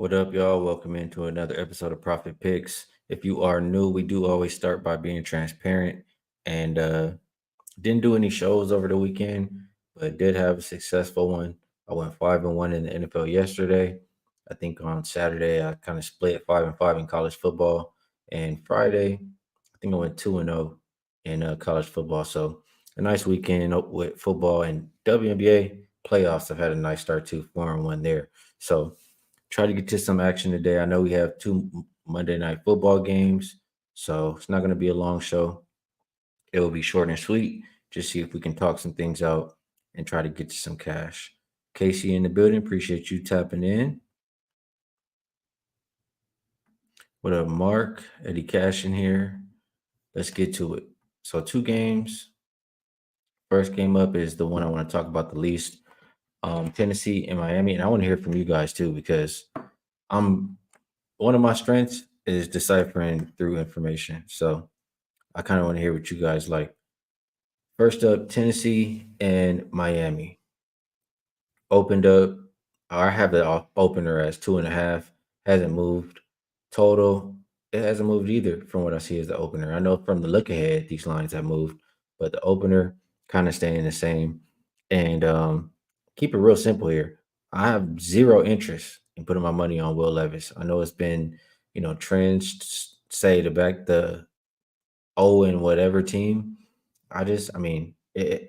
What up, y'all? Welcome into another episode of Profit Picks. If you are new, we do always start by being transparent and didn't do any shows over the weekend, but did have a successful one. I went 5-1 in the NFL yesterday. I think on Saturday I kind of split 5-5 in college football, and Friday I think I went 2-0 in college football. So a nice weekend with football and WNBA playoffs. I've had a nice start to 4-1 there. So try to get to some action today. I know we have two Monday night football games, so it's not going to be a long show. It will be short and sweet. Just see if we can talk some things out and try to get to some cash. Casey in the building, appreciate you tapping in. What up, Mark? Eddie Cash in here. Let's get to it. So, two games. First game up is the one I want to talk about the least. Tennessee and Miami, and I want to hear from you guys too because I'm one of my strengths is deciphering through information. So I kind of want to hear what you guys like. First up, Tennessee and Miami opened up. I have the opener as 2.5. Hasn't moved. Total, it hasn't moved either from what I see as the opener. I know from the look ahead, these lines have moved, but the opener kind of staying the same. And keep it real simple here. I have zero interest in putting my money on Will Levis. I know it's been, trends say to back the O and whatever team.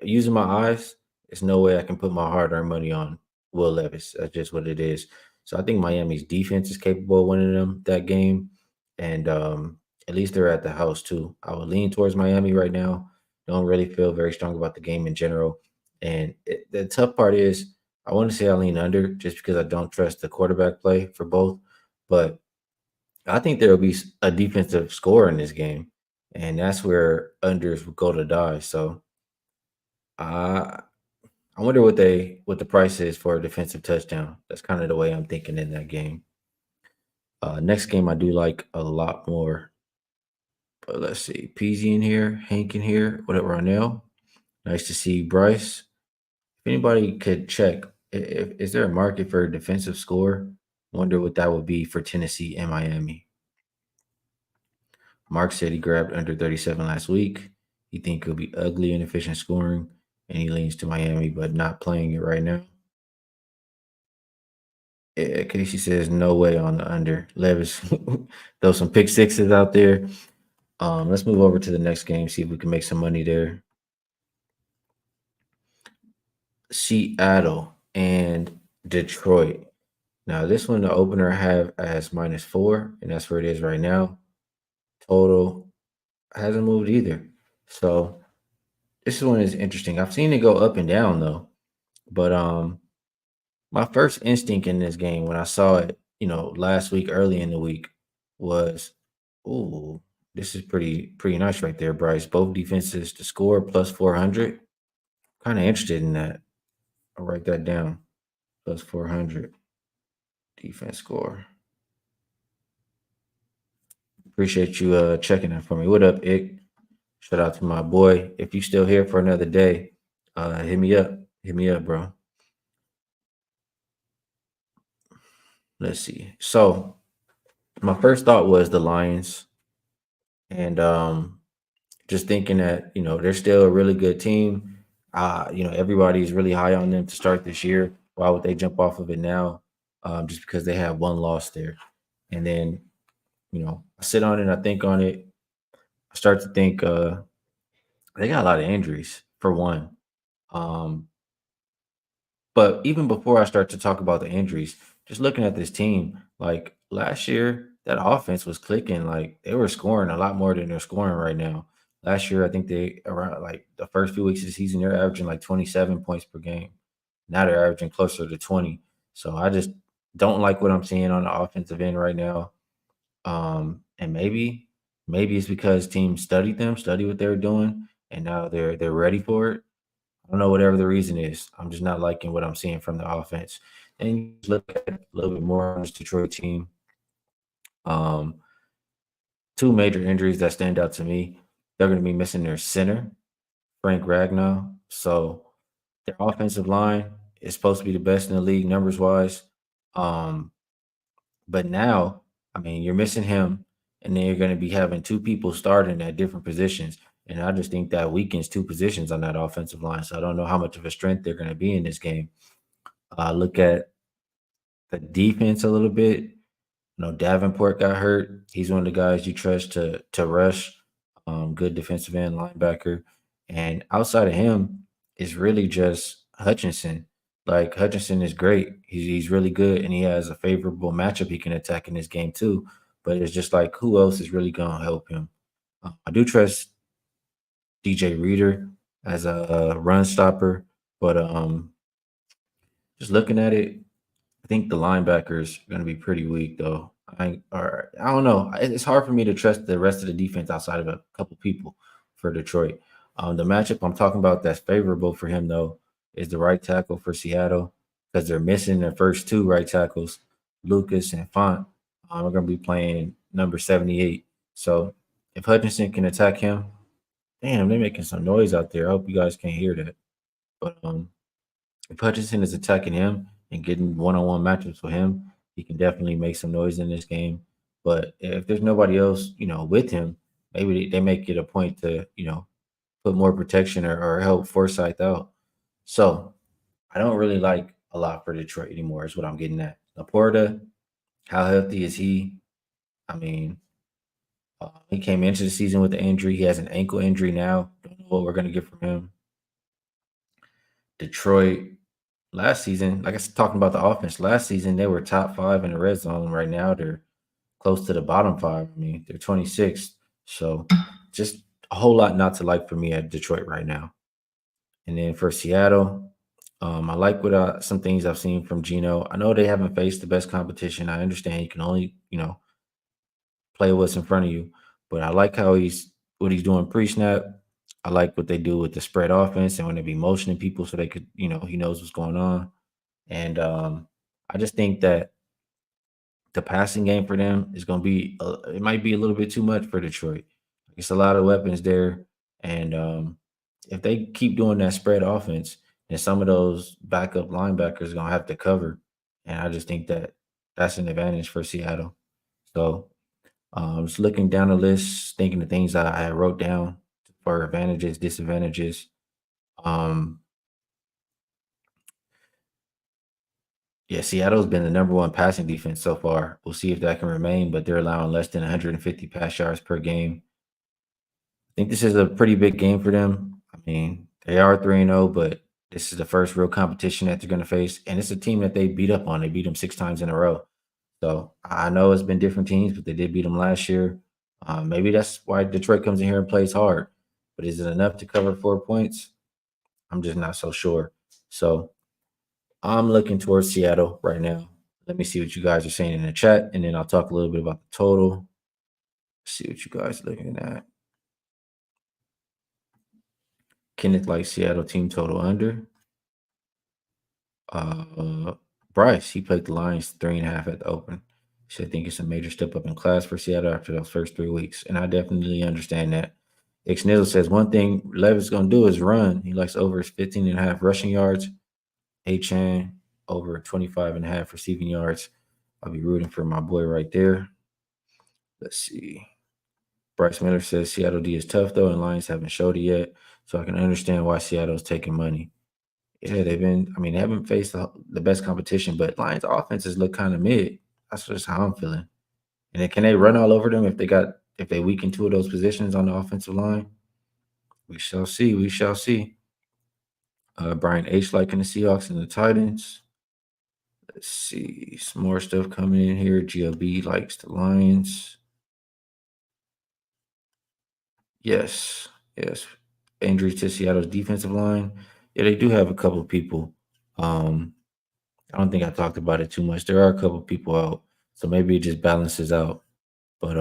Using my eyes, there's no way I can put my hard-earned money on Will Levis. That's just what it is. So I think Miami's defense is capable of winning them that game, and at least they're at the house too. I would lean towards Miami right now. Don't really feel very strong about the game in general. And the tough part is, I want to say I lean under just because I don't trust the quarterback play for both. But I think there will be a defensive score in this game, and that's where unders will go to die. So I I wonder what the price is for a defensive touchdown. That's kind of the way I'm thinking in that game. Next game I do like a lot more. But let's see, Peasy in here, Hank in here. What up, Ronell? Nice to see you, Bryce. If anybody could check, if is there a market for a defensive score? Wonder what that would be for Tennessee and Miami. Mark said he grabbed under 37 last week. He think it'll be ugly, inefficient scoring, and he leans to Miami, but not playing it right now. Yeah, Casey says no way on the under. Levis, throw some pick sixes out there. Let's move over to the next game, see if we can make some money there. Seattle and Detroit. Now, this one, the opener I have as -4, and that's where it is right now. Total hasn't moved either. So this one is interesting. I've seen it go up and down though, but my first instinct in this game when I saw it, last week, early in the week, was, "Ooh, this is pretty nice right there, Bryce." Both defenses to score plus 400. Kind of interested in that. I'll write that down. Plus 400 defense score. Appreciate you checking that for me. What up, Ick? Shout out to my boy. If you still here for another day, hit me up. Hit me up, bro. Let's see. So my first thought was the Lions, and just thinking that they're still a really good team. Everybody's really high on them to start this year. Why would they jump off of it now? Just because they have one loss there, and then I sit on it, I think on it, I start to think they got a lot of injuries for one. Um, but even before I start to talk about the injuries, just looking at this team, like last year, that offense was clicking. Like they were scoring a lot more than they're scoring right now. Last year, I think they around like the first few weeks of the season, they're averaging like 27 points per game. Now they're averaging closer to 20. So I just don't like what I'm seeing on the offensive end right now. And maybe it's because teams studied them, studied what they were doing, and now they're ready for it. I don't know whatever the reason is. I'm just not liking what I'm seeing from the offense. And you just look at a little bit more on this Detroit team. Um, Two major injuries that stand out to me. They're going to be missing their center, Frank Ragnow. So their offensive line is supposed to be the best in the league numbers wise. Um, But now, I mean, you're missing him, and then you're going to be having two people starting at different positions. And I just think that weakens two positions on that offensive line. So I don't know how much of a strength they're going to be in this game. Look at the defense a little bit. Davenport got hurt. He's one of the guys you trust to rush. Good defensive end linebacker. And outside of him, it's really just Hutchinson. Like Hutchinson is great. He's really good, and he has a favorable matchup he can attack in this game too. But it's just like who else is really gonna help him? I do trust DJ Reader as a run stopper, but just looking at it, I think the linebackers are going to be pretty weak, though. I don't know. It's hard for me to trust the rest of the defense outside of a couple people for Detroit. The matchup I'm talking about that's favorable for him, though, is the right tackle for Seattle because they're missing their first two right tackles, Lucas and Font. We're going to be playing number 78. So if Hutchinson can attack him, damn, they're making some noise out there. I hope you guys can't hear that. But if Hutchinson is attacking him and getting one-on-one matchups with him, he can definitely make some noise in this game. But if there's nobody else, with him, maybe they make it a point to, put more protection or help Forsyth out. So I don't really like a lot for Detroit anymore. Is what I'm getting at. Laporta, how healthy is he? I mean, he came into the season with the injury. He has an ankle injury now. Don't know what we're gonna get from him. Detroit last season, like I was talking about the offense, last season they were top five in the red zone. Right now they're close to the bottom five. I mean, they're 26th. So just a whole lot not to like for me at Detroit right now. And then for Seattle, I like what some things I've seen from Gino. I know they haven't faced the best competition. I understand you can only, play what's in front of you. But I like how what he's doing pre-snap. I like what they do with the spread offense and when they be motioning people so they could, he knows what's going on. And I just think that the passing game for them is going to be it might be a little bit too much for Detroit. It's a lot of weapons there, and if they keep doing that spread offense, then some of those backup linebackers are going to have to cover, and I just think that that's an advantage for Seattle. So just looking down the list, thinking the things I wrote down for advantages, disadvantages. Um, yeah, Seattle's been the number one passing defense so far. We'll see if that can remain, but they're allowing less than 150 pass yards per game. I think this is a pretty big game for them. I mean, they are 3-0, but this is the first real competition that they're going to face. And it's a team that they beat up on. They beat them 6 times in a row. So I know it's been different teams, but they did beat them last year. Maybe that's why Detroit comes in here and plays hard. But is it enough to cover 4 points? I'm just not so sure. So I'm looking towards Seattle right now. Let me see what you guys are saying in the chat, and then I'll talk a little bit about the total. See what you guys are looking at. Kenneth likes Seattle team total under. Uh, Bryce, he played the Lions 3.5 at the open. So I think it's a major step up in class for Seattle after those first 3 weeks. And I definitely understand that. X Nizzle says one thing Levis going to do is run. He likes over 15.5 rushing yards. A-Chan over 25.5 receiving yards. I'll be rooting for my boy right there. Let's see. Bryce Miller says Seattle D is tough, though, and Lions haven't showed it yet. So I can understand why Seattle's taking money. Yeah, they haven't faced the best competition, but Lions offenses look kind of mid. That's just how I'm feeling. And then can they run all over them if they weaken two of those positions on the offensive line? We shall see. We shall see. Brian H liking the Seahawks and the Titans. Let's see. Some more stuff coming in here. GLB likes the Lions. Yes. Yes. Injury to Seattle's defensive line. Yeah, they do have a couple of people. I don't think I talked about it too much. There are a couple of people out, so maybe it just balances out. But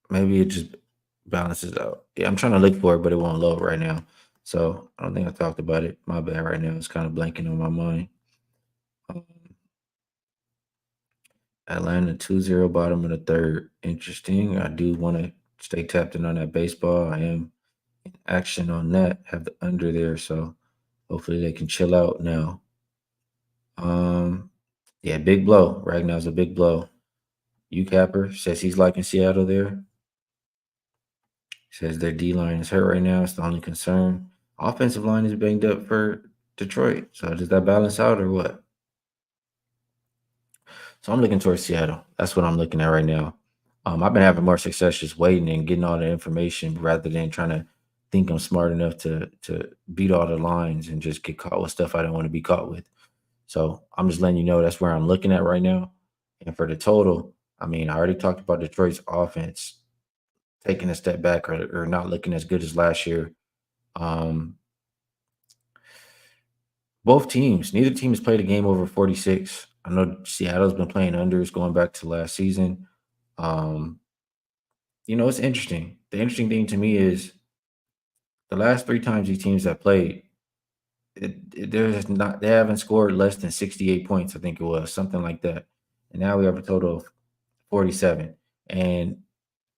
maybe it just balances out. Yeah, I'm trying to look for it, but it won't load right now. So I don't think I talked about it. My bad right now. It's kind of blanking on my mind. Um, Atlanta 2-0 bottom of the third. Interesting. I do want to stay tapped in on that baseball. I am in action on that. Have the under there. So Hopefully they can chill out now. Um, yeah, big blow. Ragnar's a big blow. UCapper says he's liking Seattle there. Says their D line is hurt right now. It's the only concern. Offensive line is banged up for Detroit. So does that balance out or what? So I'm looking towards Seattle. That's what I'm looking at right now. I've been having more success just waiting and getting all the information rather than trying to think I'm smart enough to beat all the lines and just get caught with stuff I don't want to be caught with. So I'm just letting you know that's where I'm looking at right now. And for the total, I mean, I already talked about Detroit's offense taking a step back or not looking as good as last year. Um, Both teams, neither team has played a game over 46. I know Seattle's been playing unders going back to last season. Um, it's interesting. The interesting thing to me is the last three times these teams have played, there's not they haven't scored less than 68 points. I think it was something like that. And now we have a total of 47. And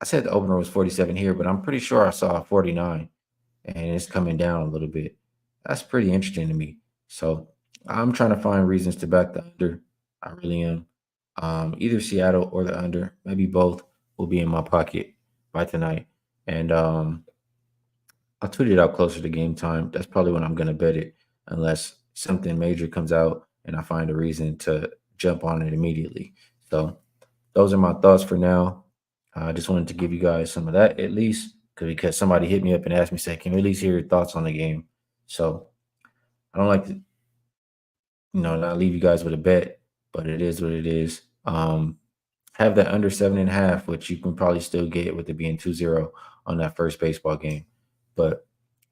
I said the opener was 47 here, but I'm pretty sure I saw 49. And it's coming down a little bit. That's pretty interesting to me. So I'm trying to find reasons to back the under. I really am. Either Seattle or the under, maybe both, will be in my pocket by tonight. And I'll tweet it out closer to game time. That's probably when I'm going to bet it, unless something major comes out and I find a reason to jump on it immediately. So those are my thoughts for now. I just wanted to give you guys some of that at least because somebody hit me up and asked me, say, can we at least hear your thoughts on the game? So I don't like to, not leave you guys with a bet, but it is what it is. Have that under 7.5, which you can probably still get with it being 2-0 on that first baseball game. But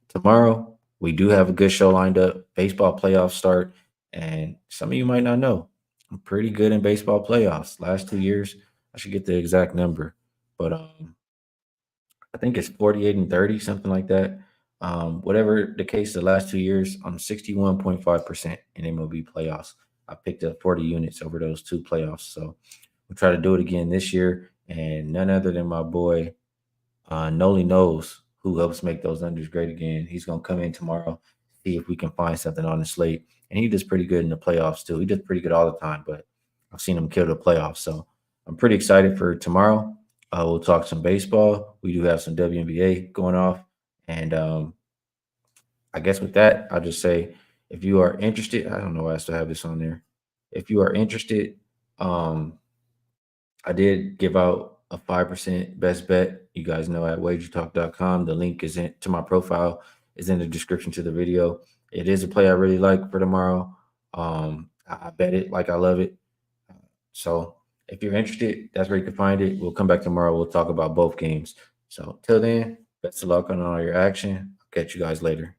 tomorrow, we do have a good show lined up. Baseball playoffs start, and some of you might not know. I'm pretty good in baseball playoffs. Last 2 years, I should get the exact number, but I think it's 48 and 30, something like that. Whatever the case, the last 2 years, I'm 61.5% in MLB playoffs. I picked up 40 units over those two playoffs. So we'll try to do it again this year. And none other than my boy Noli knows who helps make those unders great again. He's gonna come in tomorrow, see if we can find something on the slate. And he does pretty good in the playoffs too. He does pretty good all the time, but I've seen him kill the playoffs. So I'm pretty excited for tomorrow. We'll talk some baseball. We do have some WNBA going off. And I guess with that, I'll just say if you are interested, I don't know why I still have this on there. If you are interested, um, I did give out a 5% best bet. You guys know at wagertalk.com. The link is in to my profile is in the description to the video. It is a play I really like for tomorrow. I bet it like I love it. So if you're interested, that's where you can find it. We'll come back tomorrow. We'll talk about both games. So till then, best of luck on all your action. I'll catch you guys later.